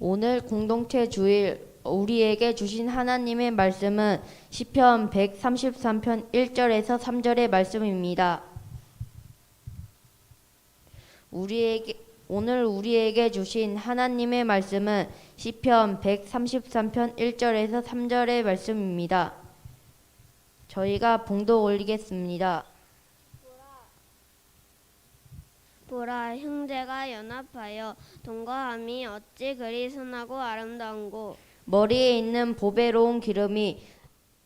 오늘 공동체 주일 우리에게 주신 하나님의 말씀은 시편 133편 1절에서 3절의 말씀입니다. 오늘 우리에게 주신 하나님의 말씀은 시편 133편 1절에서 3절의 말씀입니다. 저희가 봉독 올리겠습니다. 보라, 형제가 연합하여 동거함이 어찌 그리 선하고 아름다운고. 머리에 있는 보배로운 기름이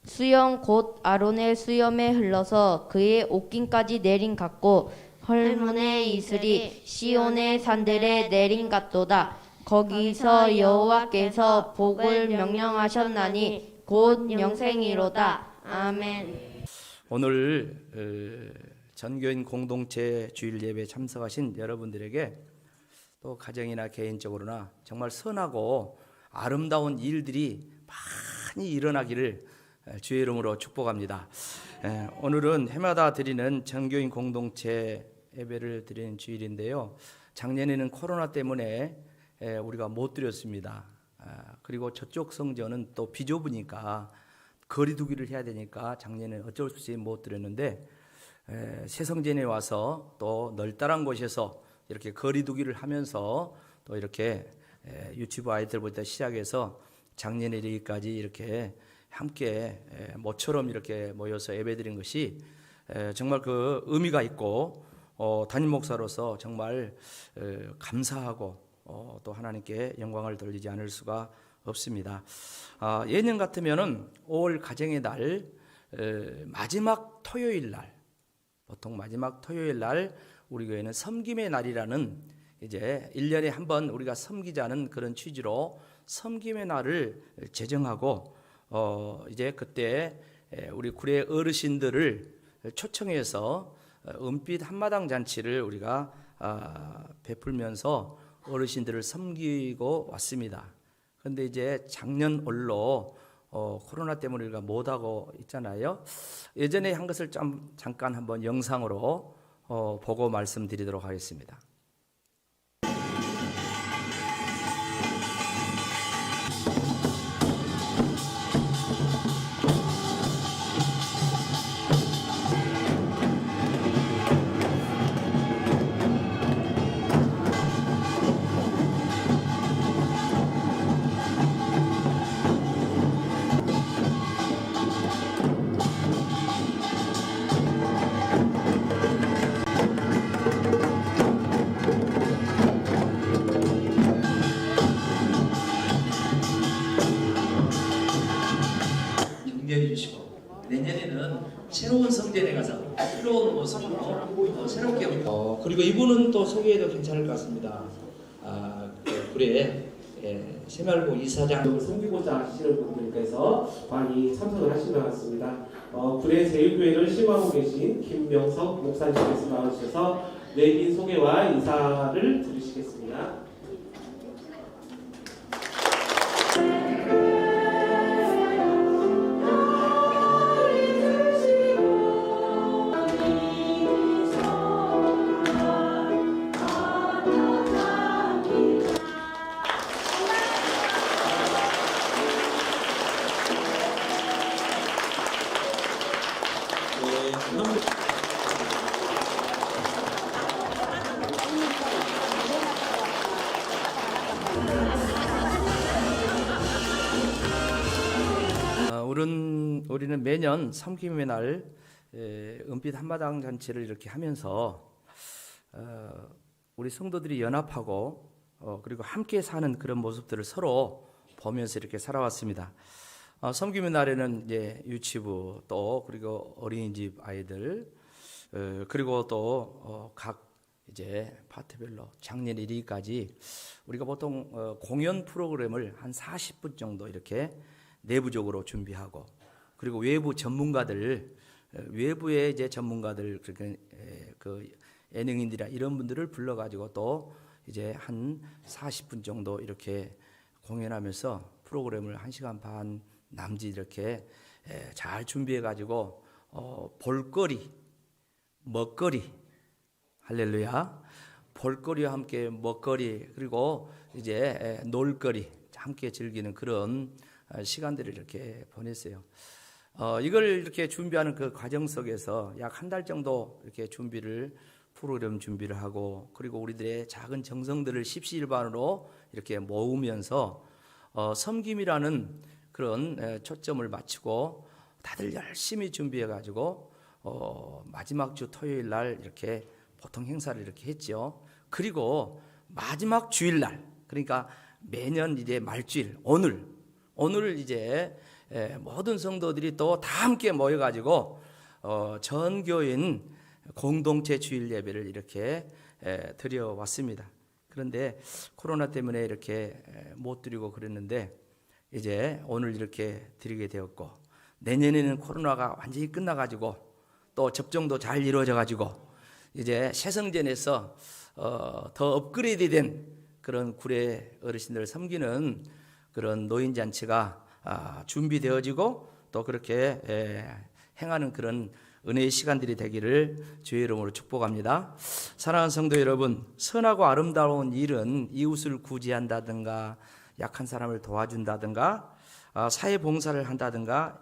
수염 곧 아론의 수염에 흘러서 그의 옷깃까지 내린 같고 헐몬의 이슬이 시온의 산들에 내린 같도다. 거기서 여호와께서 복을 명령하셨나니 곧 영생이로다. 아멘. 오늘 전교인 공동체 주일 예배에 참석하신 여러분들에게 또 가정이나 개인적으로나 정말 선하고 아름다운 일들이 많이 일어나기를 주의 이름으로 축복합니다. 오늘은 해마다 드리는 전교인 공동체 예배를 드리는 주일인데요. 작년에는 코로나 때문에 우리가 못 드렸습니다. 그리고 저쪽 성전은 또 비좁으니까 거리두기를 해야 되니까 작년에 어쩔 수 없이 못 드렸는데 새 성전에 와서 또 널따란 곳에서 이렇게 거리두기를 하면서 또 이렇게 유치부 아이들부터 시작해서 작년에 이르기까지 이렇게 함께 모처럼 이렇게 모여서 예배드린 것이 정말 그 의미가 있고 담임 목사로서 정말 감사하고 또 하나님께 영광을 돌리지 않을 수가 없습니다. 예년 같으면은 5월 가정의 날 마지막 토요일 날, 보통 마지막 토요일 날 우리 교회는 섬김의 날이라는 이제 1년에 한 번 우리가 섬기자는 그런 취지로 섬김의 날을 제정하고 이제 그때 우리 구례 어르신들을 초청해서 은빛 한마당 잔치를 우리가 베풀면서 어르신들을 섬기고 왔습니다. 그런데 이제 작년 올로 코로나 때문에 우리가 못하고 있잖아요. 예전에 한 것을 좀 잠깐 한번 영상으로 보고 말씀드리도록 하겠습니다. 격려해 주시고 내년에는 새로운 성전에 가서 새로운 모습으로 새롭게 그리고 이분은 또 소개해도 괜찮을 것 같습니다. 구례 새말고 이사장 섬기고자 하시는 분들께서 많이 참석을 하신 것 같습니다. 구례 제일교회를 심하고 계신 김명석 목사님께서 나와주셔서 내빈 소개와 인사를 드리시겠습니다. 우리는 매년 섬김의 날 은빛 한마당 잔치를 이렇게 하면서 우리 성도들이 연합하고 그리고 함께 사는 그런 모습들을 서로 보면서 이렇게 살아왔습니다. 섬김의 날에는 이제 유치부 또 그리고 어린이집 아이들 그리고 또 각 이제 파트별로 작년 1위까지 우리가 보통 공연 프로그램을 한 40분 정도 이렇게 내부적으로 준비하고 그리고 외부 전문가들 외부의 이제 전문가들 그 예능인들이나 이런 분들을 불러가지고 또 이제 한 40분 정도 이렇게 공연하면서 프로그램을 1시간 반 남짓 이렇게 잘 준비해가지고 볼거리, 먹거리, 할렐루야, 볼거리와 함께 먹거리 그리고 이제 놀거리 함께 즐기는 그런 시간들을 이렇게 보냈어요. 이걸 이렇게 준비하는 그 과정 속에서 약 한 달 정도 이렇게 프로그램 준비를 하고 그리고 우리들의 작은 정성들을 십시일반으로 이렇게 모으면서 섬김이라는 그런 초점을 맞추고 다들 열심히 준비해 가지고 마지막 주 토요일 날 이렇게 보통 행사를 이렇게 했죠. 그리고 마지막 주일 날 그러니까 매년 이제 말주일 오늘 이제 모든 성도들이 또 다 함께 모여 가지고 전 교인 공동체 주일 예배를 이렇게 드려왔습니다. 그런데 코로나 때문에 이렇게 못 드리고 그랬는데 이제 오늘 이렇게 드리게 되었고 내년에는 코로나가 완전히 끝나가지고 또 접종도 잘 이루어져가지고 이제 새성전에서 더 업그레이드된 그런 구례 어르신들을 섬기는 그런 노인잔치가 준비되어지고 또 그렇게 행하는 그런 은혜의 시간들이 되기를 주의 이름으로 축복합니다. 사랑하는 성도 여러분, 선하고 아름다운 일은 이웃을 구제한다든가 약한 사람을 도와준다든가 사회 봉사를 한다든가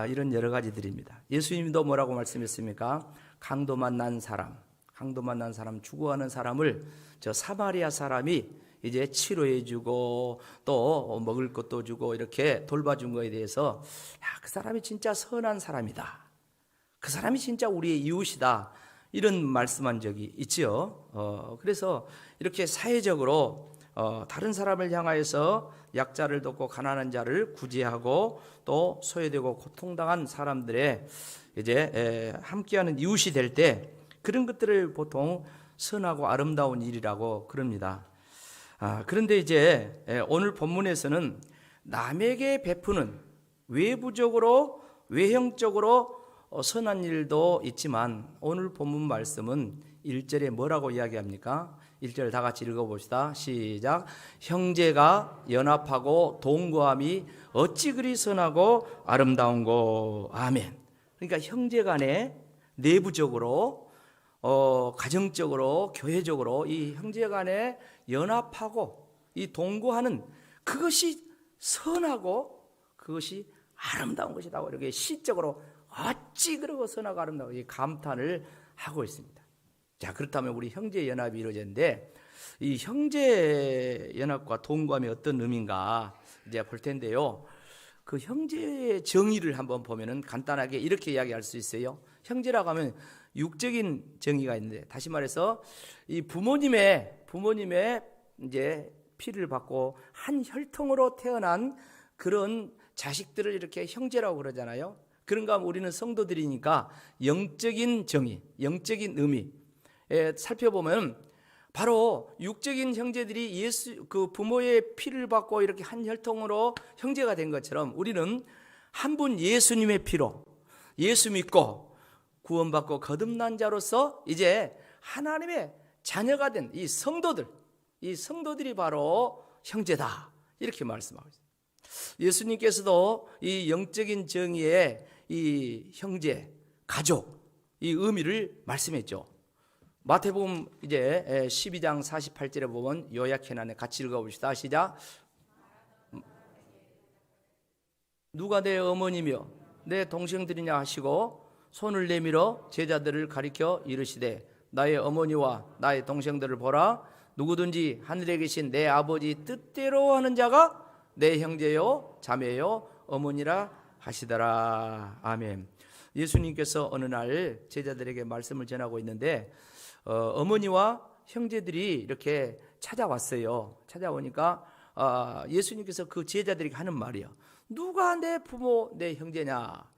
이런 여러 가지들입니다. 예수님도 뭐라고 말씀했습니까? 강도 만난 사람 죽어가는 사람을 저 사마리아 사람이 이제 치료해주고 또 먹을 것도 주고 이렇게 돌봐준 거에 대해서 그 사람이 진짜 선한 사람이다. 그 사람이 진짜 우리의 이웃이다. 이런 말씀한 적이 있지요. 그래서 이렇게 사회적으로 다른 사람을 향하여서 약자를 돕고 가난한 자를 구제하고 또 소외되고 고통당한 사람들의 이제 함께하는 이웃이 될 때 그런 것들을 보통 선하고 아름다운 일이라고 그럽니다. 그런데 이제 오늘 본문에서는 남에게 베푸는 외부적으로 외형적으로 선한 일도 있지만 오늘 본문 말씀은 1절에 뭐라고 이야기합니까? 1절 다 같이 읽어봅시다. 시작. 형제가 연합하고 동거함이 어찌 그리 선하고 아름다운고. 아멘. 그러니까 형제간에 내부적으로 가정적으로 교회적으로 이 형제간에 연합하고 이 동거하는 그것이 선하고 그것이 아름다운 것이다. 이렇게 시적으로 어찌 그러고 선하고 아름다워 이 감탄을 하고 있습니다. 자, 그렇다면 우리 형제 연합이 이루어졌는데 이 형제 연합과 동거함이 어떤 의미인가 이제 볼 텐데요. 그 형제의 정의를 한번 보면은 간단하게 이렇게 이야기할 수 있어요. 형제라고 하면 육적인 정의가 있는데 다시 말해서 이 부모님의 이제 피를 받고 한 혈통으로 태어난 그런 자식들을 이렇게 형제라고 그러잖아요. 그런가 하면 우리는 성도들이니까 영적인 정의, 영적인 의미 살펴보면 바로 육적인 형제들이 그 부모의 피를 받고 이렇게 한 혈통으로 형제가 된 것처럼 우리는 한 분 예수님의 피로 예수 믿고 구원받고 거듭난 자로서 이제 하나님의 자녀가 된 이 성도들이 바로 형제다 이렇게 말씀하고 있습니다. 예수님께서도 이 영적인 정의의 이 형제, 가족 이 의미를 말씀했죠. 마태복음 이제 12장 48절에 보면 요약해놨네. 같이 읽어봅시다. 시작. 누가 내 어머니며 내 동생들이냐 하시고 손을 내밀어 제자들을 가리켜 이르시되 나의 어머니와 나의 동생들을 보라. 누구든지 하늘에 계신 내 아버지 뜻대로 하는 자가 내 형제요 자매요 어머니라 하시더라. 아멘. 예수님께서 어느 날 제자들에게 말씀을 전하고 있는데 어머니와 형제들이 이렇게 찾아왔어요. 찾아오니까 예수님께서 그 제자들에게 하는 말이에요. 누가 내 부모 내 형제냐?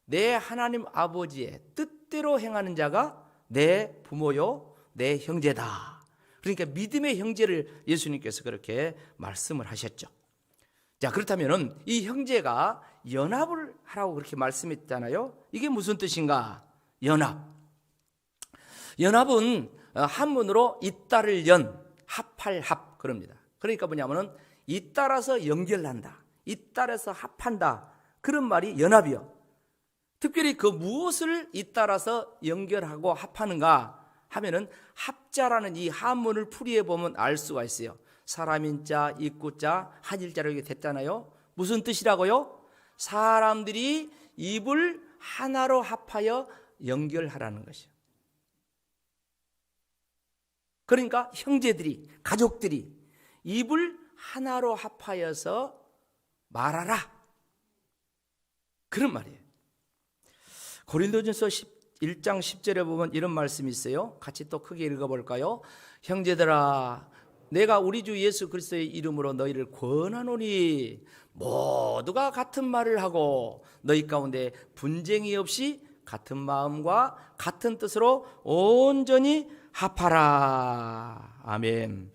내 하나님 아버지의 뜻대로 행하는 자가 내 부모요 내 형제다. 그러니까 믿음의 형제를 예수님께서 그렇게 말씀을 하셨죠. 자, 그렇다면은 이 형제가 연합을 하라고 그렇게 말씀했잖아요. 이게 무슨 뜻인가? 연합은 한문으로 잇따를 합할 합 그럽니다. 그러니까 뭐냐면은 잇따라서 연결한다, 잇따라서 합한다 그런 말이 연합이요. 특별히 그 무엇을 잇따라서 연결하고 합하는가? 하면은 합자라는 이 한문을 풀이해 보면 알 수가 있어요. 사람인자, 입구자, 한일자로 이렇게 됐잖아요. 무슨 뜻이라고요? 사람들이 입을 하나로 합하여 연결하라는 것이요. 그러니까 형제들이, 가족들이 입을 하나로 합하여서 말하라, 그런 말이에요. 고린도전서 1장 10절에 보면 이런 말씀이 있어요. 같이 또 크게 읽어볼까요? 형제들아, 내가 우리 주 예수 그리스도의 이름으로 너희를 권하노니 모두가 같은 말을 하고 너희 가운데 분쟁이 없이 같은 마음과 같은 뜻으로 온전히 합하라. 아멘.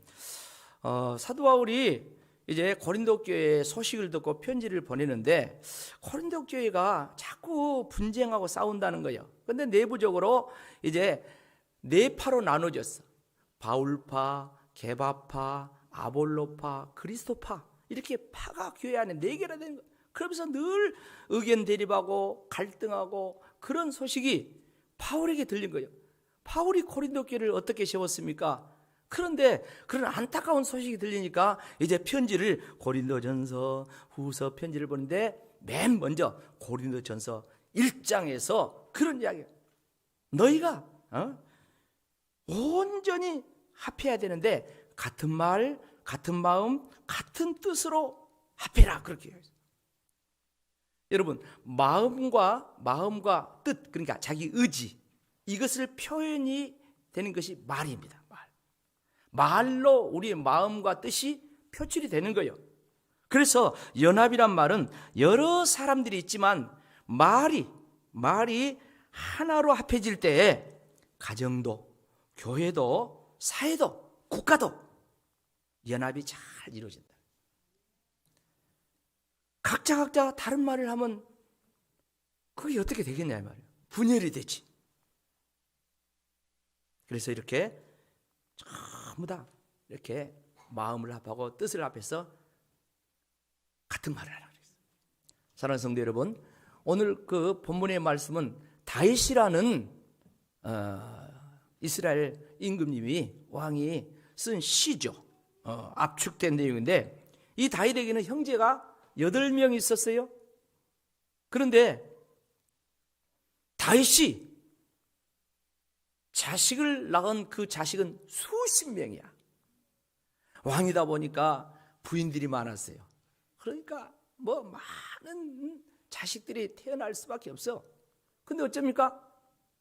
사도 바울이 이제 고린도 교회에 소식을 듣고 편지를 보내는데 고린도 교회가 자꾸 분쟁하고 싸운다는 거예요. 근데 내부적으로 이제 네 파로 나눠졌어. 바울파, 게바파, 아볼로파, 그리스도파, 이렇게 파가 교회 안에 네 개나 되는 거예요. 그러면서 늘 의견 대립하고 갈등하고 그런 소식이 바울에게 들린 거예요. 바울이 고린도 교회를 어떻게 세웠습니까? 그런데 그런 안타까운 소식이 들리니까 이제 편지를 고린도전서, 후서 편지를 보는데 맨 먼저 고린도전서 1장에서 그런 이야기예요. 너희가 온전히 합해야 되는데 같은 말, 같은 마음, 같은 뜻으로 합해라, 그렇게 해요. 여러분, 마음과 뜻, 그러니까 자기 의지, 이것을 표현이 되는 것이 말입니다. 말로 우리의 마음과 뜻이 표출이 되는 거예요. 그래서 연합이란 말은 여러 사람들이 있지만 말이 하나로 합해질 때 가정도, 교회도, 사회도, 국가도 연합이 잘 이루어진다. 각자 다른 말을 하면 그게 어떻게 되겠냐 이 말이에요. 분열이 되지. 그래서 이렇게 전부 다 이렇게 마음을 합하고 뜻을 합해서 같은 말을 하라고 그랬어요. 사랑하는 성도 여러분, 오늘 그 본문의 말씀은 다윗이라는 이스라엘 임금님이, 왕이 쓴 시죠. 압축된 내용인데 이 다윗에게는 형제가 8명이 있었어요. 그런데 다윗이 자식을 낳은 그 자식은 수십 명이야. 왕이다 보니까 부인들이 많았어요. 그러니까 뭐 많은 자식들이 태어날 수밖에 없어. 근데 어쩝니까?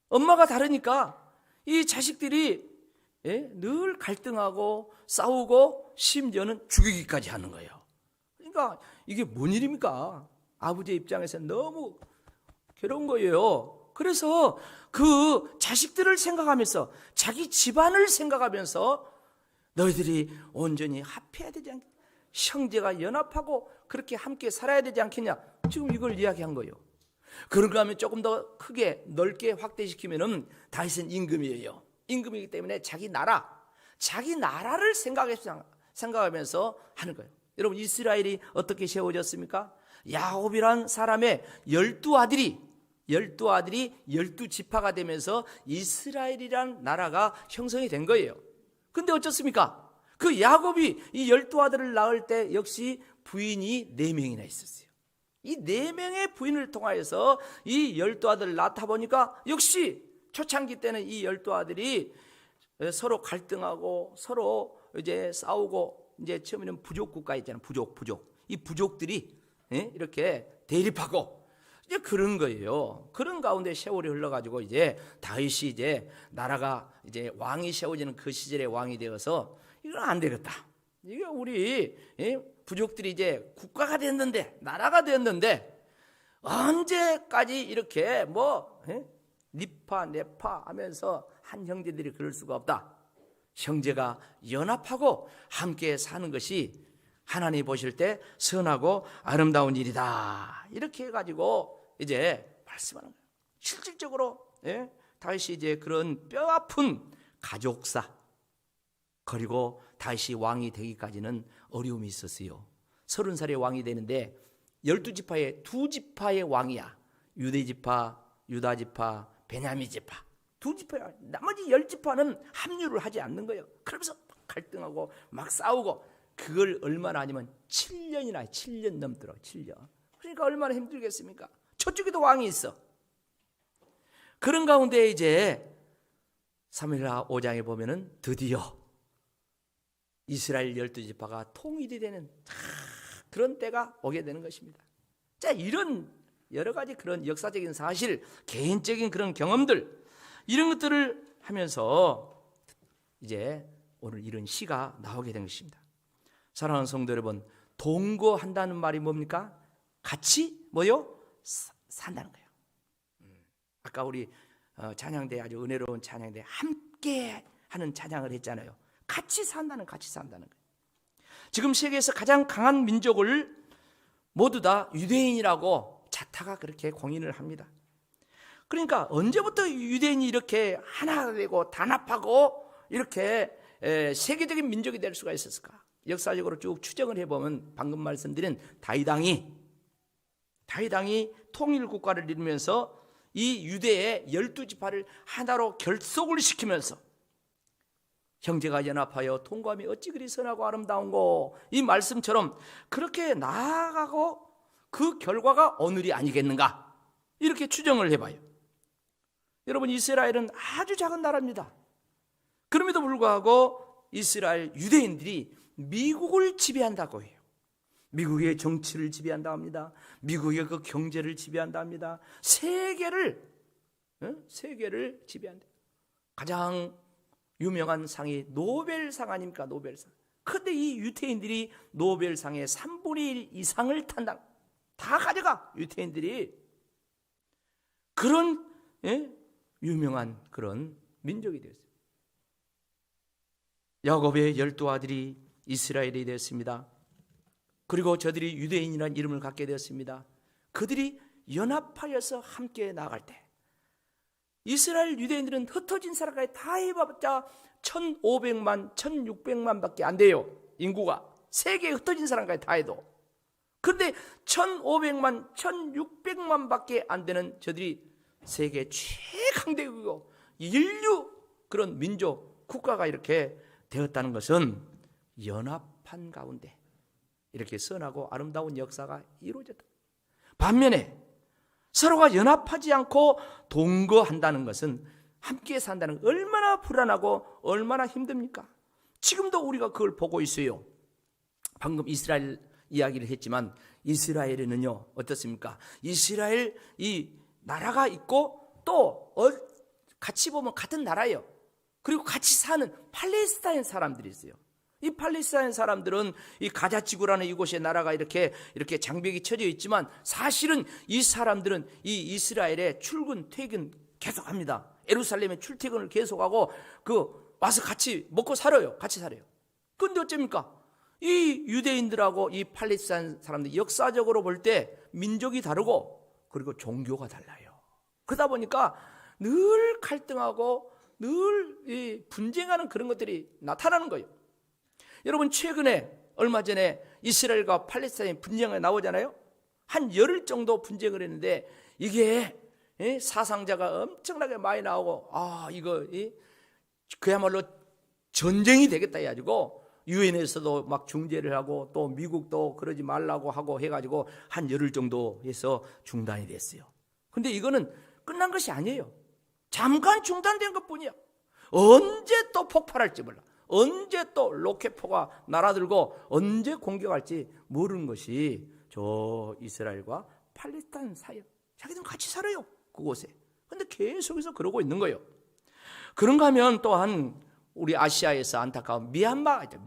엄마가 다르니까 이 자식들이 늘 갈등하고 싸우고 심지어는 죽이기까지 하는 거예요. 그러니까 이게 뭔 일입니까? 아버지의 입장에서는 너무 괴로운 거예요. 그래서 그 자식들을 생각하면서, 자기 집안을 생각하면서 너희들이 온전히 합해야 되지 않겠냐, 형제가 연합하고 그렇게 함께 살아야 되지 않겠냐, 지금 이걸 이야기한 거예요. 그런가 하면 조금 더 크게 넓게 확대시키면은 다윗은 임금이에요. 임금이기 때문에 자기 나라를 생각하면서 하는 거예요. 여러분, 이스라엘이 어떻게 세워졌습니까? 야곱이란 사람의 12아들이 12지파가 되면서 이스라엘이란 나라가 형성이 된 거예요. 근데 어쩌습니까? 그 야곱이 이 12아들을 낳을 때 역시 부인이 4명이나 있었어요. 이 4명의 부인을 통하여서 이 12아들을 낳다 보니까 역시 초창기 때는 이 12아들이 서로 갈등하고 서로 이제 싸우고, 이제 처음에는 부족 국가 있잖아요. 부족. 이 부족들이 이렇게 대립하고 이제 그런 거예요. 그런 가운데 세월이 흘러가지고 이제 다윗이 이제 나라가 이제 왕이 세워지는 그 시절에 왕이 되어서 이건 안 되겠다. 이게 우리 부족들이 이제 국가가 됐는데, 나라가 됐는데 언제까지 이렇게 니파 네파 하면서 한 형제들이 그럴 수가 없다. 형제가 연합하고 함께 사는 것이 하나님 보실 때 선하고 아름다운 일이다. 이렇게 해가지고 이제 말씀하는 거예요. 실질적으로 다윗이 이제 그런 뼈아픈 가족사, 그리고 다윗이 왕이 되기까지는 어려움이 있었어요. 30살에 왕이 되는데 12지파의 2지파의 왕이야. 유대지파, 유다지파, 베냐민지파 2지파, 나머지 10지파는 합류를 하지 않는 거예요. 그러면서 갈등하고 막 싸우고, 그걸 얼마나 하냐면 7년이나 7년 넘도록 7년. 그러니까 얼마나 힘들겠습니까? 저쪽에도 왕이 있어. 그런 가운데 이제 사무엘하 5장에 보면은 드디어 이스라엘 12지파가 통일이 되는 그런 때가 오게 되는 것입니다. 자, 이런 여러 가지 그런 역사적인 사실, 개인적인 그런 경험들, 이런 것들을 하면서 이제 오늘 이런 시가 나오게 된 것입니다. 사랑하는 성도 여러분, 동거한다는 말이 뭡니까? 같이 뭐요? 산다는 거예요. 아까 우리 찬양대, 아주 은혜로운 찬양대 함께 하는 찬양을 했잖아요. 같이 산다는 거예요. 지금 세계에서 가장 강한 민족을 모두 다 유대인이라고 자타가 그렇게 공인을 합니다. 그러니까 언제부터 유대인이 이렇게 하나 되고 단합하고 이렇게 세계적인 민족이 될 수가 있었을까? 역사적으로 쭉 추정을 해보면 방금 말씀드린 다윗 왕이 통일 국가를 이루면서 이 유대의 12지파를 하나로 결속을 시키면서 형제가 연합하여 통감이 어찌 그리 선하고 아름다운고, 이 말씀처럼 그렇게 나아가고 그 결과가 오늘이 아니겠는가, 이렇게 추정을 해봐요. 여러분, 이스라엘은 아주 작은 나라입니다. 그럼에도 불구하고 이스라엘 유대인들이 미국을 지배한다고 해요. 미국의 정치를 지배한다고 합니다. 미국의 그 경제를 지배한다고 합니다. 세계를 지배한다. 가장 유명한 상이 노벨상 아닙니까? 노벨상. 그런데 이 유태인들이 노벨상의 3분의 1 이상을 탄다. 다 가져가, 유태인들이. 그런 유명한 그런 민족이 되었어요. 야곱의 12아들이 이스라엘이 되었습니다. 그리고 저들이 유대인이라는 이름을 갖게 되었습니다. 그들이 연합하여서 함께 나갈 때 이스라엘 유대인들은 흩어진 사람까지 다 해봤자 1500만, 1600만 밖에 안 돼요. 인구가. 세계에 흩어진 사람까지 다 해도. 그런데 1500만, 1600만 밖에 안 되는 저들이 세계 최강대국이고 인류 그런 민족, 국가가 이렇게 되었다는 것은 연합한 가운데 이렇게 선하고 아름다운 역사가 이루어졌다. 반면에 서로가 연합하지 않고 동거한다는 것은, 함께 산다는 것은 얼마나 불안하고 얼마나 힘듭니까? 지금도 우리가 그걸 보고 있어요. 방금 이스라엘 이야기를 했지만 이스라엘에는요 어떻습니까? 이스라엘 이 나라가 있고 또 같이 보면 같은 나라예요. 그리고 같이 사는 팔레스타인 사람들이 있어요. 이 팔레스타인 사람들은 이 가자지구라는 이곳에 나라가 이렇게 장벽이 쳐져 있지만 사실은 이 사람들은 이 이스라엘에 출근 퇴근 계속합니다. 예루살렘에 출퇴근을 계속하고 와서 같이 먹고 살아요. 같이 살아요. 그런데 어쩝니까? 이 유대인들하고 이 팔레스타인 사람들 역사적으로 볼 때 민족이 다르고 그리고 종교가 달라요. 그러다 보니까 늘 갈등하고 늘 이 분쟁하는 그런 것들이 나타나는 거예요. 여러분, 최근에 얼마 전에 이스라엘과 팔레스타인 분쟁이 나오잖아요. 한 열흘 정도 분쟁을 했는데 이게 사상자가 엄청나게 많이 나오고 이거 그야말로 전쟁이 되겠다 해가지고 유엔에서도 막 중재를 하고 또 미국도 그러지 말라고 하고 해가지고 한 열흘 정도 해서 중단이 됐어요. 근데 이거는 끝난 것이 아니에요. 잠깐 중단된 것뿐이야. 언제 또 폭발할지 몰라. 언제 또 로켓포가 날아들고 언제 공격할지 모르는 것이 저 이스라엘과 팔레스타인 사이에. 자기들은 같이 살아요, 그곳에. 근데 계속해서 그러고 있는 거예요. 그런가 하면 또한 우리 아시아에서 안타까운 미얀마가 있죠.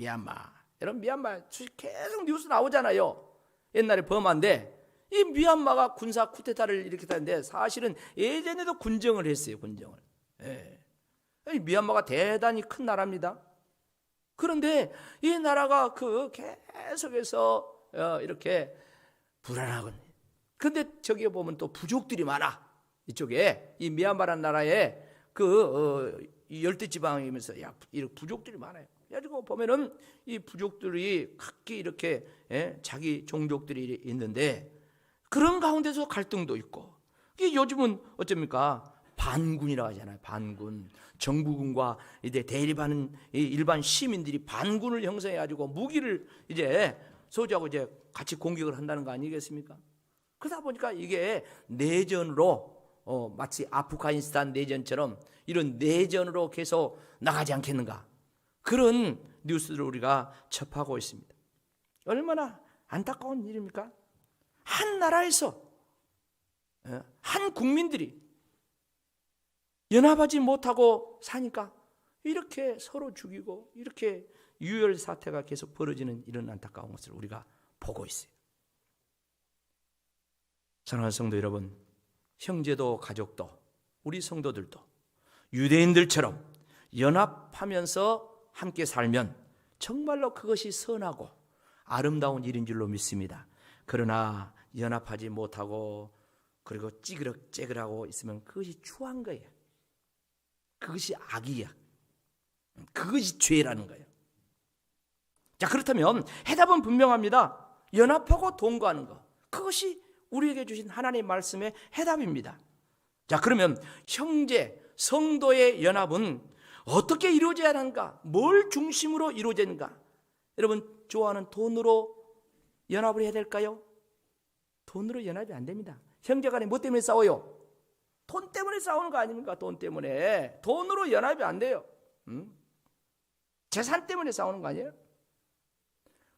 여러분, 미얀마 계속 뉴스 나오잖아요. 옛날에 범한데 이 미얀마가 군사 쿠데타를 일으켰다는데 사실은 예전에도 군정을 했어요. 군정을. 이 미얀마가 대단히 큰 나라입니다. 그런데 이 나라가 계속해서 이렇게 불안하군. 그런데 저기에 보면 또 부족들이 많아. 이쪽에 이 미얀마라는 나라에 열대 지방이면서 이렇게 부족들이 많아요. 그래가지고 보면은 이 부족들이 각기 이렇게 자기 종족들이 있는데 그런 가운데서 갈등도 있고. 이게 요즘은 어쩝니까? 반군이라고 하잖아요. 반군. 정부군과 이제 대립하는 이 일반 시민들이 반군을 형성해 가지고 무기를 이제 소지하고 이제 같이 공격을 한다는 거 아니겠습니까? 그러다 보니까 이게 내전으로 마치 아프가니스탄 내전처럼 이런 내전으로 계속 나가지 않겠는가? 그런 뉴스를 우리가 접하고 있습니다. 얼마나 안타까운 일입니까? 한 나라에서 한 국민들이 연합하지 못하고 사니까 이렇게 서로 죽이고 이렇게 유혈 사태가 계속 벌어지는 이런 안타까운 것을 우리가 보고 있어요. 사랑하는 성도 여러분, 형제도 가족도 우리 성도들도 유대인들처럼 연합하면서 함께 살면 정말로 그것이 선하고 아름다운 일인 줄로 믿습니다. 그러나 연합하지 못하고 그리고 찌그러째그러하고 있으면 그것이 추한 거예요. 그것이 악이야. 그것이 죄라는 거예요. 자, 그렇다면 해답은 분명합니다. 연합하고 동거하는 것, 그것이 우리에게 주신 하나님의 말씀의 해답입니다. 자, 그러면 형제, 성도의 연합은 어떻게 이루어져야 하는가? 뭘 중심으로 이루어지는가? 여러분, 좋아하는 돈으로 연합을 해야 될까요? 돈으로 연합이 안 됩니다. 형제간에 뭐 때문에 싸워요? 돈 때문에 싸우는 거 아닙니까? 돈 때문에. 돈으로 연합이 안 돼요. 재산 때문에 싸우는 거 아니에요?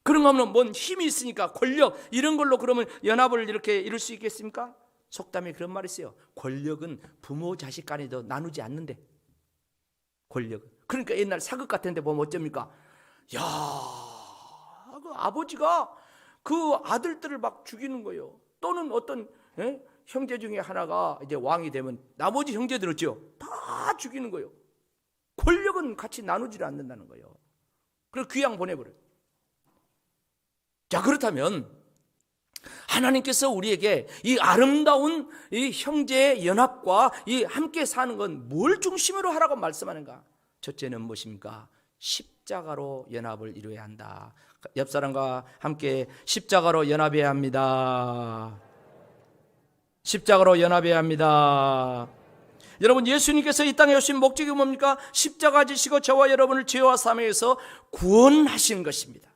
그런 거 하면 뭔 힘이 있으니까 권력 이런 걸로 그러면 연합을 이렇게 이룰 수 있겠습니까? 속담에 그런 말이 있어요. 권력은 부모 자식 간에도 나누지 않는데. 권력. 그러니까 옛날 사극 같은 데 보면 어쩝니까? 야, 그 아버지가 그 아들들을 막 죽이는 거예요. 또는 어떤 형제 중에 하나가 이제 왕이 되면 나머지 형제들 있죠? 다 죽이는 거예요. 권력은 같이 나누지 않는다는 거예요. 그래서 귀양 보내버려요. 자, 그렇다면 하나님께서 우리에게 이 아름다운 이 형제의 연합과 이 함께 사는 건 뭘 중심으로 하라고 말씀하는가? 첫째는 무엇입니까? 십자가로 연합을 이루어야 한다. 옆 사람과 함께 십자가로 연합해야 합니다. 십자가로 연합해야 합니다. 여러분, 예수님께서 이 땅에 오신 목적이 뭡니까? 십자가 지시고 저와 여러분을 죄와 사망에서 구원하신 것입니다.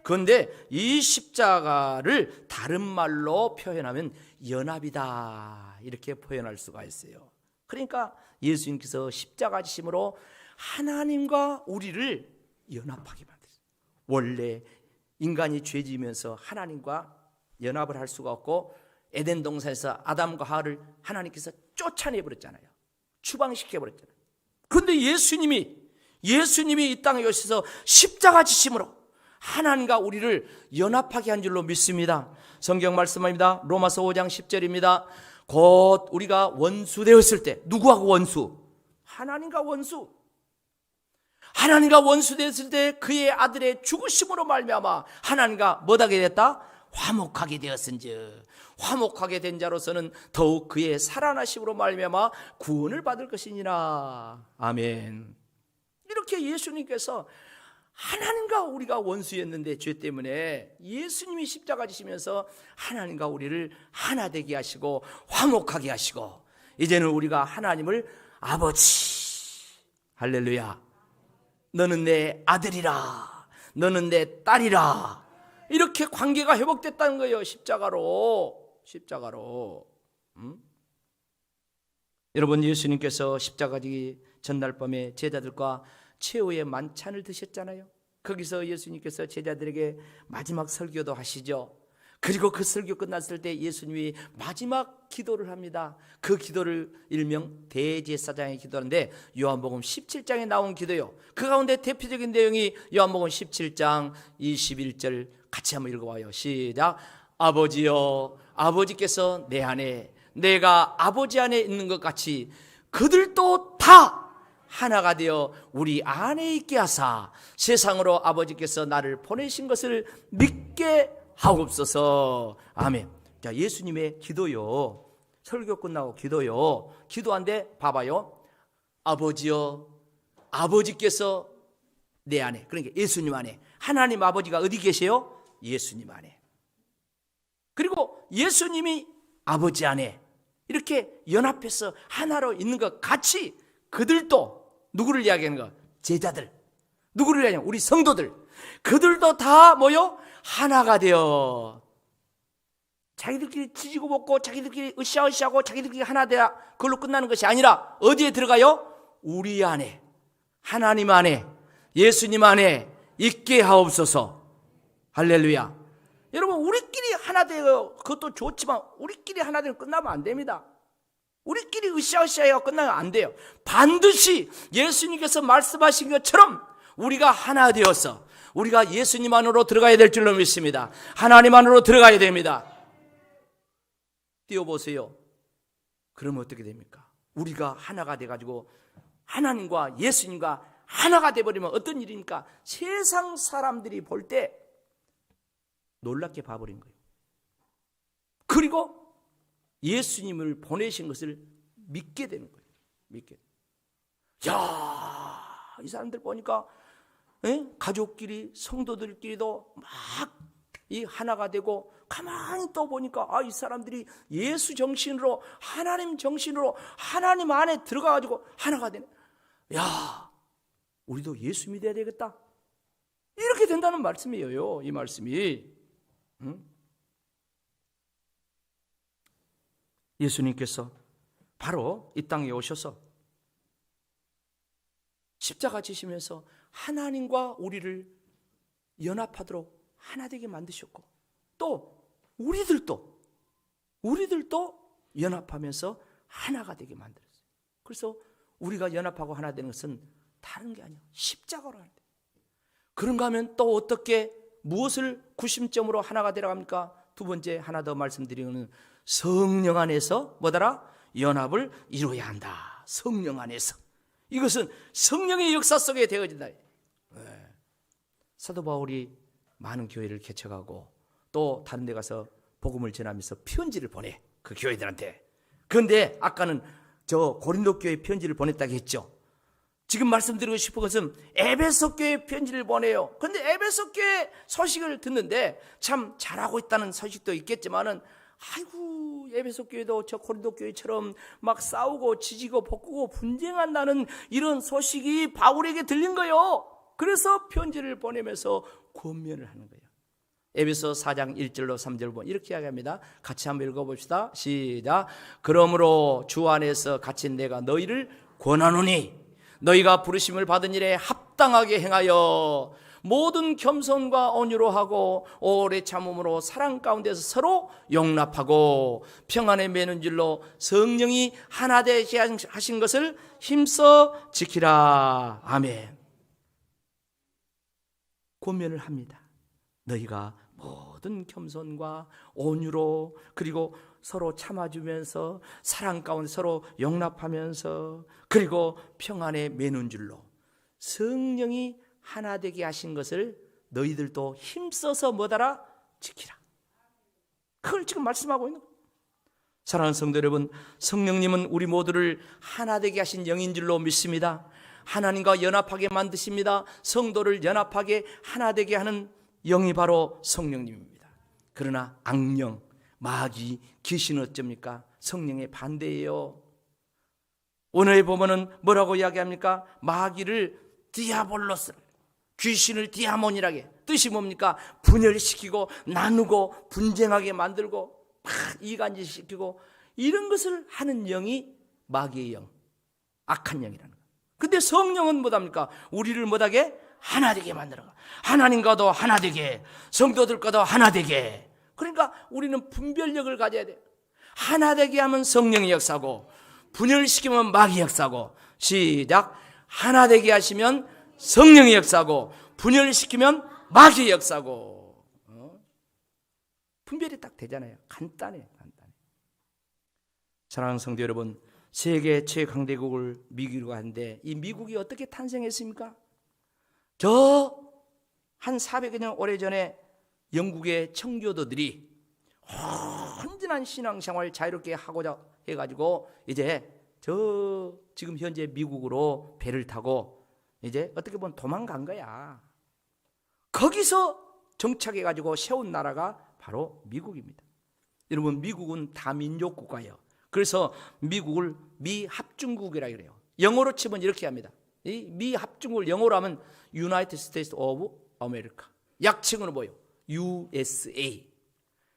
그런데 이 십자가를 다른 말로 표현하면 연합이다, 이렇게 표현할 수가 있어요. 그러니까 예수님께서 십자가 지심으로 하나님과 우리를 연합하게 만들었어요. 원래 인간이 죄지면서 하나님과 연합을 할 수가 없고 에덴 동산에서 아담과 하와를 하나님께서 쫓아내버렸잖아요. 추방시켜버렸잖아요. 그런데 예수님이 이 땅에 오셔서 십자가 지심으로 하나님과 우리를 연합하게 한 줄로 믿습니다. 성경 말씀입니다. 로마서 5장 10절입니다. 곧 우리가 원수 되었을 때, 누구하고 원수? 하나님과 원수. 하나님과 원수 되었을 때 그의 아들의 죽으심으로 말미암아 하나님과 뭐하게 됐다? 화목하게 되었은즉 화목하게 된 자로서는 더욱 그의 살아나심으로 말미암아 구원을 받을 것이니라. 아멘. 이렇게 예수님께서 하나님과 우리가 원수였는데 죄 때문에 예수님이 십자가 지시면서 하나님과 우리를 하나 되게 하시고 화목하게 하시고 이제는 우리가 하나님을 아버지, 할렐루야, 너는 내 아들이라, 너는 내 딸이라, 이렇게 관계가 회복됐다는 거예요. 십자가로. 여러분, 예수님께서 십자가 지기 전날 밤에 제자들과 최후의 만찬을 드셨잖아요. 거기서 예수님께서 제자들에게 마지막 설교도 하시죠. 그리고 그 설교 끝났을 때 예수님이 마지막 기도를 합니다. 그 기도를 일명 대제사장의 기도인데 요한복음 17장에 나온 기도요. 그 가운데 대표적인 내용이 요한복음 17장 21절 같이 한번 읽어봐요. 시작. 아버지여, 아버지께서 내 안에, 내가 아버지 안에 있는 것 같이 그들도 다 하나가 되어 우리 안에 있게 하사 세상으로 아버지께서 나를 보내신 것을 믿게 하옵소서. 아멘. 자, 예수님의 기도요. 설교 끝나고 기도요. 기도한데 봐봐요. 아버지여, 아버지께서 내 안에, 그러니까 예수님 안에. 하나님 아버지가 어디 계세요? 예수님 안에. 그리고 예수님이 아버지 안에. 이렇게 연합해서 하나로 있는 것 같이 그들도 누구를 이야기하는 거? 제자들. 누구를 이야기하냐? 우리 성도들. 그들도 다 뭐요? 하나가 되어 자기들끼리 지지고 볶고 자기들끼리 으쌰으쌰하고 자기들끼리 하나 되야 그걸로 끝나는 것이 아니라 어디에 들어가요? 우리 안에, 하나님 안에, 예수님 안에 있게 하옵소서. 할렐루야. 여러분, 우리끼리 하나 되어 그것도 좋지만 우리끼리 하나 되면 끝나면 안 됩니다. 우리끼리 으쌰으쌰해가 끝나면 안 돼요. 반드시 예수님께서 말씀하신 것처럼 우리가 하나 되어서 우리가 예수님 안으로 들어가야 될 줄로 믿습니다. 하나님 안으로 들어가야 됩니다. 띄워보세요. 그러면 어떻게 됩니까? 우리가 하나가 돼가지고 하나님과 예수님과 하나가 돼버리면 어떤 일입니까? 세상 사람들이 볼 때 놀랍게 봐버린 거예요. 그리고 예수님을 보내신 것을 믿게 되는 거예요. 믿게. 야, 이 사람들 보니까 가족끼리 성도들끼리도 막 이 하나가 되고 가만히 또 보니까 이 사람들이 예수 정신으로 하나님 정신으로 하나님 안에 들어가가지고 하나가 되네. 야, 우리도 예수 믿어야 되겠다. 이렇게 된다는 말씀이에요. 이 말씀이. 예수님께서 바로 이 땅에 오셔서 십자가 지시면서 하나님과 우리를 연합하도록 하나 되게 만드셨고 또 우리들도 연합하면서 하나가 되게 만들었어요. 그래서 우리가 연합하고 하나 되는 것은 다른 게 아니야. 십자가로 하는 거예요. 그런가 하면 또 어떻게 무엇을 구심점으로 하나가 되어갑니까? 두 번째 하나 더 말씀드리는 성령 안에서 뭐더라? 연합을 이루어야 한다. 성령 안에서. 이것은 성령의 역사 속에 되어진다. 사도 바울이 많은 교회를 개척하고 또 다른 데 가서 복음을 전하면서 편지를 보내. 그 교회들한테. 그런데 아까는 저 고린도 교회 편지를 보냈다고 했죠. 지금 말씀드리고 싶은 것은 에베소 교회 편지를 보내요. 그런데 에베소 교회 소식을 듣는데 참 잘하고 있다는 소식도 있겠지만은 아이고 에베소 교회도 저 고린도 교회처럼 막 싸우고 지지고 볶고 분쟁한다는 이런 소식이 바울에게 들린 거예요. 그래서 편지를 보내면서 권면을 하는 거예요. 에베소 4장 1절로 3절 보면 이렇게 이야기합니다. 같이 한번 읽어봅시다. 시작. 그러므로 주 안에서 갇힌 내가 너희를 권하노니 너희가 부르심을 받은 일에 합당하게 행하여 모든 겸손과 온유로 하고 오래 참음으로 사랑 가운데서 서로 용납하고 평안에 매는 줄로 성령이 하나 되게 하신 것을 힘써 지키라. 아멘. 권면을 합니다. 너희가 모든 겸손과 온유로 그리고 서로 참아주면서 사랑 가운데 서로 용납하면서 그리고 평안에 매는 줄로 성령이 하나 되게 하신 것을 너희들도 힘써서 뭐더라? 지키라. 그걸 지금 말씀하고 있는 거예요. 사랑하는 성도 여러분, 성령님은 우리 모두를 하나 되게 하신 영인 줄로 믿습니다. 하나님과 연합하게 만드십니다. 성도를 연합하게 하나 되게 하는 영이 바로 성령님입니다. 그러나 악령, 마귀, 귀신은 어쩝니까? 성령의 반대예요. 오늘 보면은 뭐라고 이야기합니까? 마귀를 디아볼로스, 귀신을 디아몬이라게. 뜻이 뭡니까? 분열시키고 나누고 분쟁하게 만들고 막 이간질시키고 이런 것을 하는 영이 마귀의 영, 악한 영이라는 거예요. 근데 성령은 뭐답니까? 우리를 뭐하게? 하나 되게 만들어가. 하나님과도 하나 되게, 성도들과도 하나 되게. 그러니까 우리는 분별력을 가져야 돼요. 하나 되게 하면 성령의 역사고 분열시키면 마귀의 역사고. 시작. 하나 되게 하시면 성령의 역사고 분열시키면 마귀의 역사고. 분별이 딱 되잖아요. 간단해. 사랑하는 성도 여러분, 세계 최강대국을 미국이라고 하는데 이 미국이 어떻게 탄생했습니까? 저 한 400여 년 오래전에 영국의 청교도들이 헌진한 신앙생활 자유롭게 하고자 해가지고 이제 저 지금 현재 미국으로 배를 타고 이제 어떻게 보면 도망간 거야. 거기서 정착해가지고 세운 나라가 바로 미국입니다. 여러분, 미국은 다민족 국가예요. 그래서 미국을 미합중국이라고 그래요. 영어로 치면 이렇게 합니다. 이 미합중국을 영어로 하면 United States of America. 약칭으로 뭐예요? USA.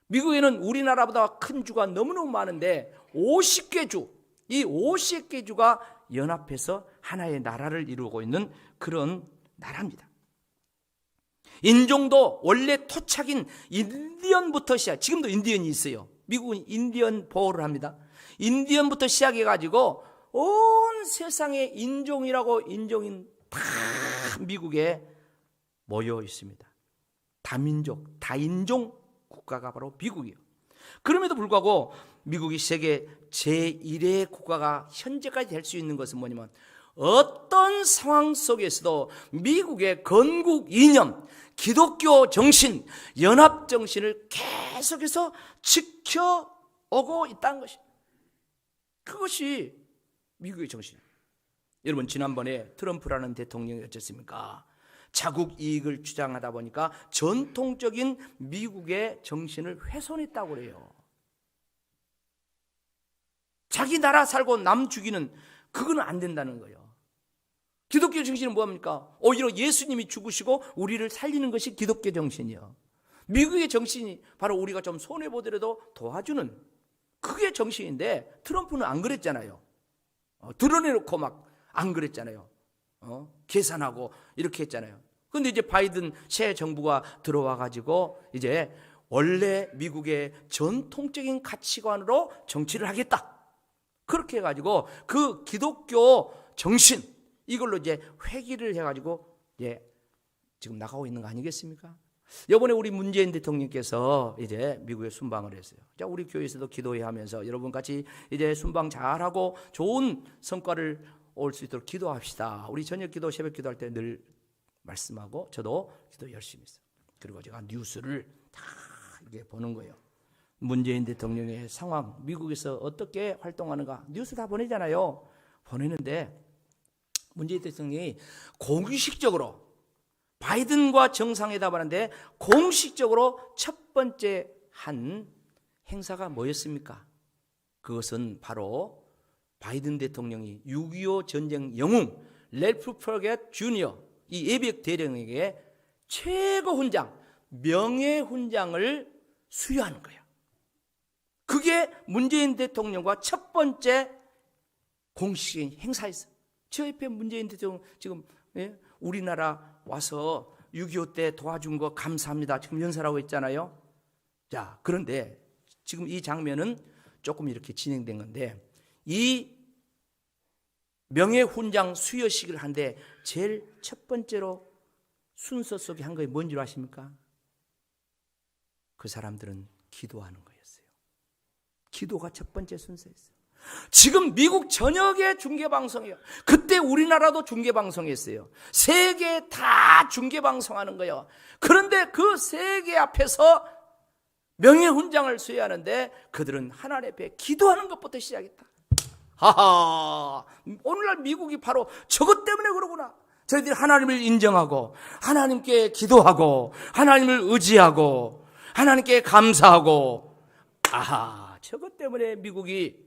미국에는 우리나라보다 큰 주가 너무너무 많은데 50개 주, 이 50개 주가 연합해서 하나의 나라를 이루고 있는 그런 나라입니다. 인종도 원래 토착인 인디언부터 시작, 지금도 인디언이 있어요. 미국은 인디언 보호를 합니다. 인디언부터 시작해가지고 온 세상의 인종이라고 인종인 다 미국에 모여 있습니다. 다민족, 다인종 국가가 바로 미국이에요. 그럼에도 불구하고 미국이 세계 제1의 국가가 현재까지 될 수 있는 것은 뭐냐면 어떤 상황 속에서도 미국의 건국 이념, 기독교 정신, 연합 정신을 계속해서 지켜오고 있다는 것입니다. 그것이 미국의 정신입니다. 여러분, 지난번에 트럼프라는 대통령이 어쨌습니까? 자국 이익을 주장하다 보니까 전통적인 미국의 정신을 훼손했다고 그래요. 자기 나라 살고 남 죽이는, 그거는 안 된다는 거예요. 기독교 정신은 뭐합니까? 오히려 예수님이 죽으시고 우리를 살리는 것이 기독교 정신이요. 미국의 정신이 바로 우리가 좀 손해보더라도 도와주는, 그게 정신인데 트럼프는 안 그랬잖아요. 드러내놓고 막 안 그랬잖아요. 계산하고 이렇게 했잖아요. 그런데 이제 바이든 새 정부가 들어와 가지고 이제 원래 미국의 전통적인 가치관으로 정치를 하겠다, 그렇게 해가지고 그 기독교 정신, 이걸로 이제 회귀를 해가지고 지금 나가고 있는 거 아니겠습니까? 이번에 우리 문재인 대통령께서 이제 미국에 순방을 했어요. 자, 우리 교회에서도 기도해야 하면서 여러분 같이 이제 순방 잘하고 좋은 성과를 올 수 있도록 기도합시다. 우리 저녁 기도, 새벽 기도할 때 늘 말씀하고 저도 기도 열심히 했어요. 그리고 제가 뉴스를 다 이게 보는 거예요. 문재인 대통령의 상황, 미국에서 어떻게 활동하는가 뉴스 다 보내잖아요. 보내는데 문재인 대통령이 공식적으로 바이든과 정상회담하는데 공식적으로 첫 번째 한 행사가 뭐였습니까? 그것은 바로 바이든 대통령이 6.25 전쟁 영웅 랠프 퍼겟 주니어, 이 예비역 대령에게 최고 훈장, 명예 훈장을 수여하는 거예요. 그게 문재인 대통령과 첫 번째 공식적인 행사였어요. 저 옆에 문재인 대통령 지금 우리나라 와서 6.25 때 도와준 거 감사합니다, 지금 연설하고 있잖아요. 자, 그런데 지금 이 장면은 조금 이렇게 진행된 건데, 이 명예훈장 수여식을 하는데 제일 첫 번째로 순서 속에 한 거에 뭔지 아십니까? 그 사람들은 기도하는 거였어요. 기도가 첫 번째 순서였어요. 지금 미국 전역의 중계방송이에요. 그때 우리나라도 중계방송했어요. 세계 다 중계방송하는 거예요. 그런데 그 세계 앞에서 명예훈장을 수여하는데 그들은 하나님 앞에 기도하는 것부터 시작했다. 하하, 오늘날 미국이 바로 저것 때문에 그러구나. 저희들이 하나님을 인정하고 하나님께 기도하고 하나님을 의지하고 하나님께 감사하고, 아하, 저것 때문에 미국이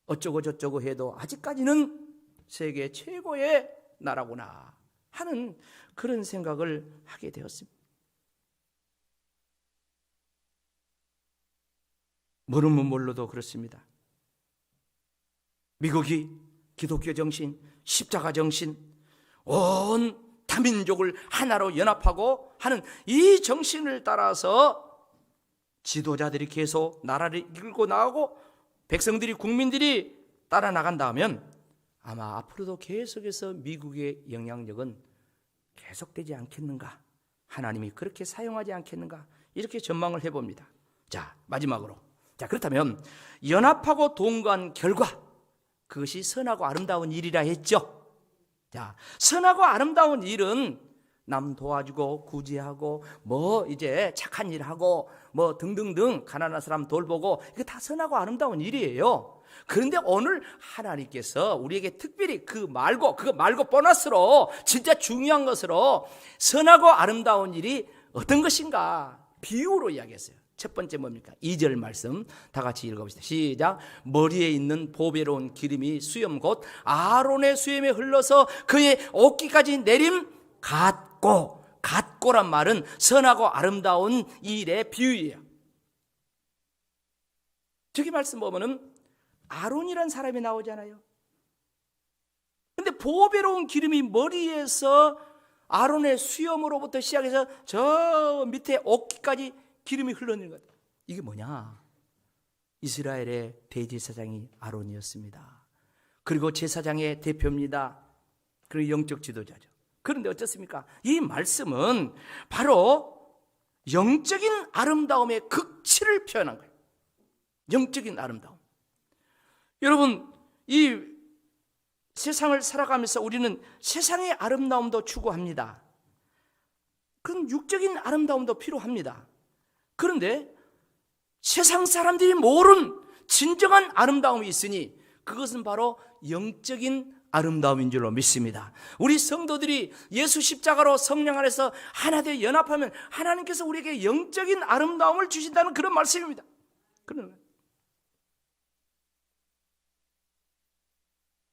어쩌고 저쩌고 해도 아직까지는 세계 최고의 나라구나 하는 그런 생각을 하게 되었습니다. 모르면 몰라도 그렇습니다. 미국이 기독교 정신, 십자가 정신, 온 다민족을 하나로 연합하고 하는 이 정신을 따라서 지도자들이 계속 나라를 이끌고 나가고 백성들이, 국민들이 따라 나간다면 아마 앞으로도 계속해서 미국의 영향력은 계속되지 않겠는가, 하나님이 그렇게 사용하지 않겠는가, 이렇게 전망을 해봅니다. 자, 마지막으로, 자, 그렇다면 연합하고 동거한 결과, 그것이 선하고 아름다운 일이라 했죠. 자, 선하고 아름다운 일은 남 도와주고 구제하고 뭐 이제 착한 일하고 뭐 등등등, 가난한 사람 돌보고, 이게 다 선하고 아름다운 일이에요. 그런데 오늘 하나님께서 우리에게 특별히 그거 말고 보너스로 진짜 중요한 것으로 선하고 아름다운 일이 어떤 것인가 비유로 이야기했어요. 첫 번째 뭡니까? 2절 말씀 다 같이 읽어봅시다. 시작. 머리에 있는 보배로운 기름이 수염 곧 아론의 수염에 흘러서 그의 옷깃까지 내림 같고, 같고란 말은 선하고 아름다운 일의 비유예요. 저기 말씀 보면은 아론이란 사람이 나오잖아요. 근데 보배로운 기름이 머리에서 아론의 수염으로부터 시작해서 저 밑에 옷깃까지 기름이 흘러내는 것. 이게 뭐냐? 이스라엘의 대제사장이 아론이었습니다. 그리고 제사장의 대표입니다. 그리고 영적 지도자죠. 그런데 어떻습니까? 이 말씀은 바로 영적인 아름다움의 극치를 표현한 거예요. 영적인 아름다움. 여러분, 이 세상을 살아가면서 우리는 세상의 아름다움도 추구합니다. 그런 육적인 아름다움도 필요합니다. 그런데 세상 사람들이 모르는 진정한 아름다움이 있으니 그것은 바로 영적인 아름다움인 줄로 믿습니다. 우리 성도들이 예수 십자가로 성령 안에서 하나 되어 연합하면 하나님께서 우리에게 영적인 아름다움을 주신다는 그런 말씀입니다.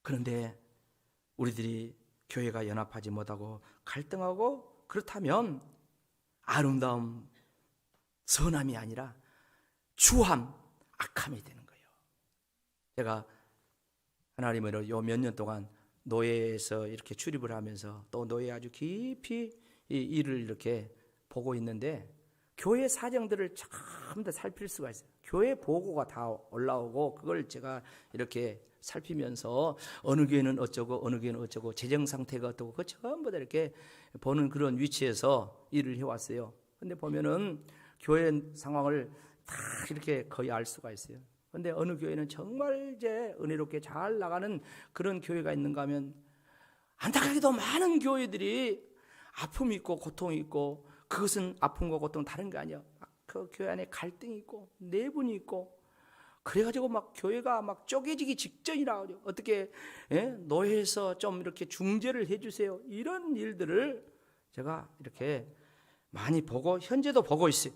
그런데 우리들이 교회가 연합하지 못하고 갈등하고 그렇다면 아름다움, 선함이 아니라 추함, 악함이 되는 거예요. 제가 하나님으로 요 몇 년 동안 노예에서 이렇게 출입을 하면서 또 노예 아주 깊이 이 일을 이렇게 보고 있는데 교회 사정들을 참 더 살필 수가 있어요. 교회 보고가 다 올라오고 그걸 제가 이렇게 살피면서 어느 교회는 어쩌고 어느 교회는 어쩌고 재정 상태가 어떻고 그 전부 다 이렇게 보는 그런 위치에서 일을 해왔어요. 근데 보면은 교회 상황을 다 이렇게 거의 알 수가 있어요. 근데 어느 교회는 정말 이제 은혜롭게 잘 나가는 그런 교회가 있는가 하면 안타깝게도 많은 교회들이 아픔이 있고 고통이 있고 그것은 아픔과 고통 다른 게 아니야. 그 교회 안에 갈등이 있고 내분이 있고 그래가지고 막 교회가 막 쪼개지기 직전이라 그래요. 어떻게 노예에서 좀 이렇게 중재를 해주세요. 이런 일들을 제가 이렇게 많이 보고 현재도 보고 있어요.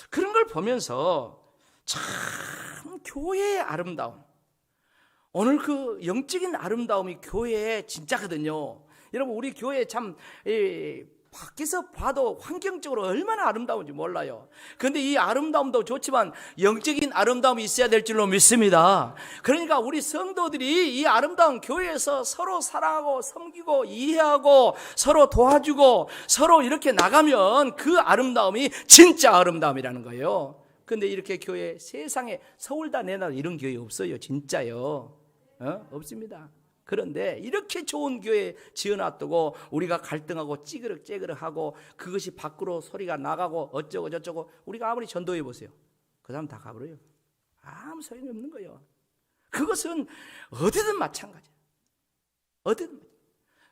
그런 걸 보면서 참 교회의 아름다움, 오늘 그 영적인 아름다움이 교회의 진짜거든요. 여러분 우리 교회 참 밖에서 봐도 환경적으로 얼마나 아름다운지 몰라요. 그런데 이 아름다움도 좋지만 영적인 아름다움이 있어야 될 줄로 믿습니다. 그러니까 우리 성도들이 이 아름다운 교회에서 서로 사랑하고 섬기고 이해하고 서로 도와주고 서로 이렇게 나가면 그 아름다움이 진짜 아름다움이라는 거예요. 그런데 이렇게 교회 세상에 서울 다 내놔도 이런 교회 없어요. 진짜요. 없습니다. 그런데 이렇게 좋은 교회 지어놨다고 우리가 갈등하고 찌그럭찌그럭하고 그것이 밖으로 소리가 나가고 어쩌고 저쩌고 우리가 아무리 전도해 보세요. 그 사람 다 가버려요. 아무 소용이 없는 거예요. 그것은 어디든 마찬가지예요. 어디든.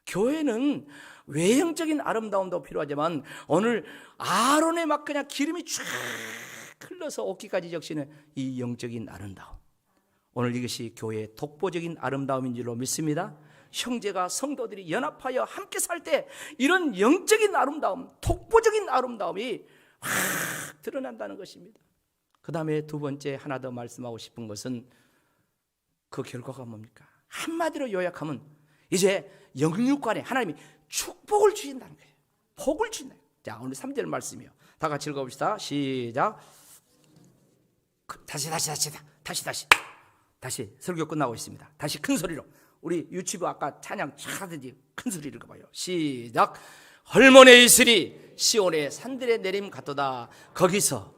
교회는 외형적인 아름다움도 필요하지만 오늘 아론의 막 그냥 기름이 쫙 흘러서 옷깃까지 적시는 이 영적인 아름다움. 오늘 이것이 교회의 독보적인 아름다움인 줄로 믿습니다. 형제가 성도들이 연합하여 함께 살 때 이런 영적인 아름다움, 독보적인 아름다움이 확 드러난다는 것입니다. 그 다음에 두 번째 하나 더 말씀하고 싶은 것은 그 결과가 뭡니까? 한마디로 요약하면 이제 영육간에 하나님이 축복을 주신다는 거예요. 복을 주신다. 자, 오늘 3절 말씀이요. 다 같이 읽어봅시다. 시작. 다시 설교 끝나고 있습니다. 다시 큰 소리로 우리 유치부 아까 찬양 차든지 큰 소리를 읽어봐요. 시작. 헐몬에 있으리 시온의 산들에 내림 같도다. 거기서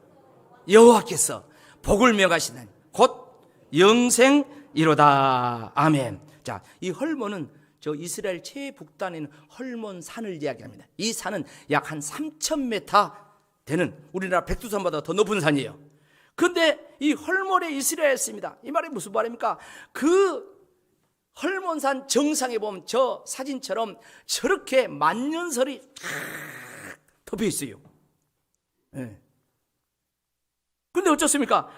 여호와께서 복을 명하시는 곧 영생이로다. 아멘. 자, 이 헐몬은 저 이스라엘 최북단에 있는 헐몬 산을 이야기합니다. 이 산은 약 한 3,000m 되는 우리나라 백두산보다 더 높은 산이에요. 그런데 이 헐몬에 이스라엘에 있습니다. 이 말이 무슨 말입니까? 그 헐몬산 정상에 보면 저 사진처럼 저렇게 만년설이 쫙 덮여 있어요. 네. 근데 어쩌습니까?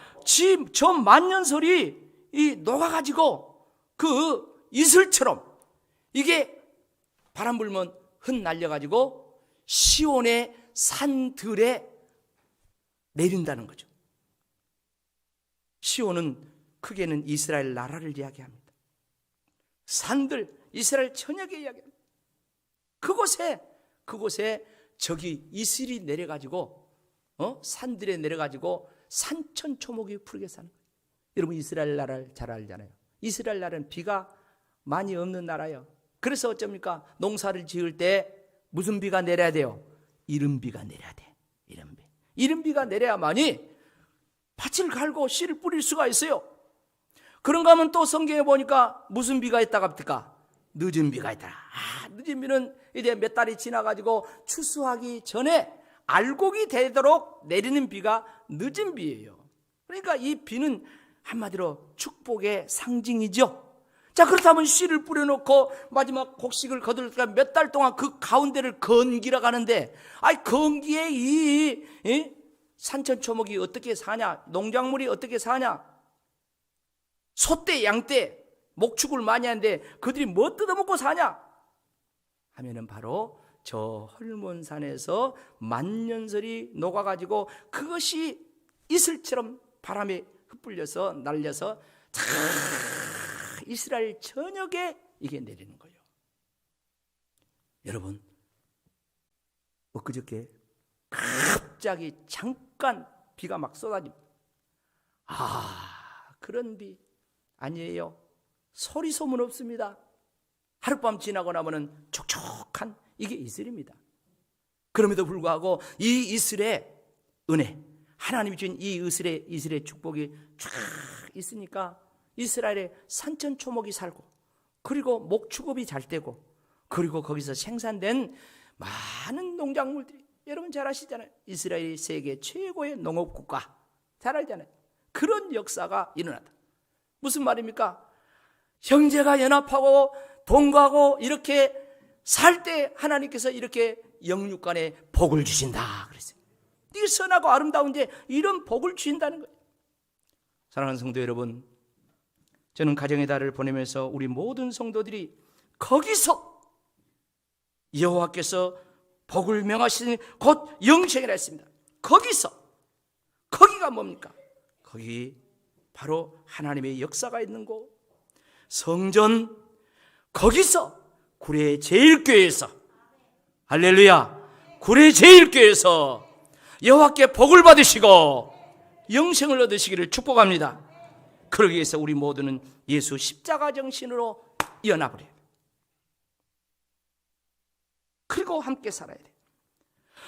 저 만년설이 이 녹아가지고 그 이슬처럼 이게 바람 불면 흩날려가지고 시온의 산들에 내린다는 거죠. 시온은 크게는 이스라엘 나라를 이야기합니다. 산들, 이스라엘 전역에 이야기합니다. 그곳에 저기 이슬이 내려가지고 산들에 내려가지고 산천초목이 푸르게 사는 거예요. 여러분 이스라엘 나라를 잘 알잖아요. 이스라엘 나라는 비가 많이 없는 나라예요. 그래서 어쩝니까? 농사를 지을 때 무슨 비가 내려야 돼요? 이른비가 내려야 돼. 이른비가 내려야만이 밭을 갈고 씨를 뿌릴 수가 있어요. 그런가 하면 또 성경에 보니까 무슨 비가 있다고 합니까? 늦은 비가 있더라. 늦은 비는 이제 몇 달이 지나가지고 추수하기 전에 알곡이 되도록 내리는 비가 늦은 비예요. 그러니까 이 비는 한마디로 축복의 상징이죠. 자, 그렇다면 씨를 뿌려놓고 마지막 곡식을 거둘 때 몇 달 동안 그 가운데를 건기라 가는데, 건기에 이 산천초목이 어떻게 사냐? 농작물이 어떻게 사냐? 소떼, 양떼, 목축을 많이 하는데 그들이 뭐 뜯어먹고 사냐? 하면은 바로 저 헐몬산에서 만년설이 녹아가지고 그것이 이슬처럼 바람에 흩불려서 날려서 다 이스라엘 전역에 이게 내리는 거예요. 여러분, 엊그저께 갑자기 잠깐 비가 막 쏟아집니다. 그런 비 아니에요. 소리 소문 없습니다. 하룻밤 지나고 나면은 촉촉한 이게 이슬입니다. 그럼에도 불구하고 이 이슬의 은혜, 하나님이 주신 이 이슬의 축복이 쫙 있으니까 이스라엘에 산천초목이 살고, 그리고 목축업이 잘 되고, 그리고 거기서 생산된 많은 농작물들이, 여러분 잘 아시잖아요. 이스라엘이 세계 최고의 농업국가, 잘 알잖아요. 그런 역사가 일어났다. 무슨 말입니까? 형제가 연합하고 동거하고 이렇게 살 때 하나님께서 이렇게 영육간에 복을 주신다 그랬어요. 이 선하고 아름다운 데 이런 복을 주신다는 거예요. 사랑하는 성도 여러분, 저는 가정의 달을 보내면서 우리 모든 성도들이 거기서 여호와께서 복을 명하시는 곧 영생이라 했습니다. 거기가 뭡니까? 거기 바로 하나님의 역사가 있는 곳, 성전, 거기서 구례 제일교회에서, 할렐루야, 구례 제일교회에서 여호와께 복을 받으시고 영생을 얻으시기를 축복합니다. 그러기 위해서 우리 모두는 예수 십자가 정신으로 연합을 해야 돼요. 그리고 함께 살아야 돼요.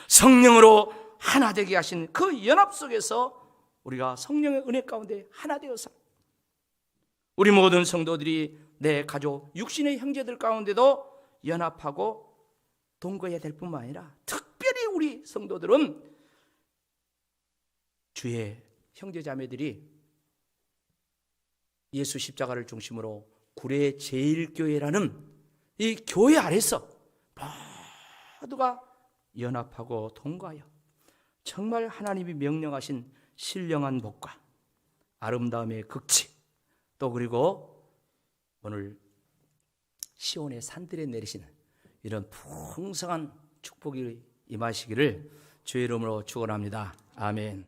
성령으로 하나 되게 하신 그 연합 속에서 우리가 성령의 은혜 가운데 하나 되어서, 우리 모든 성도들이 내 가족, 육신의 형제들 가운데도 연합하고 동거해야 될 뿐만 아니라, 특별히 우리 성도들은 주의 형제자매들이 예수 십자가를 중심으로 구례 제일교회라는 이 교회 아래서 모두가 연합하고 동거하여 정말 하나님이 명령하신 신령한 복과 아름다움의 극치, 또 그리고 오늘 시온의 산들에 내리시는 이런 풍성한 축복이 임하시기를 주의 이름으로 축원합니다. 아멘.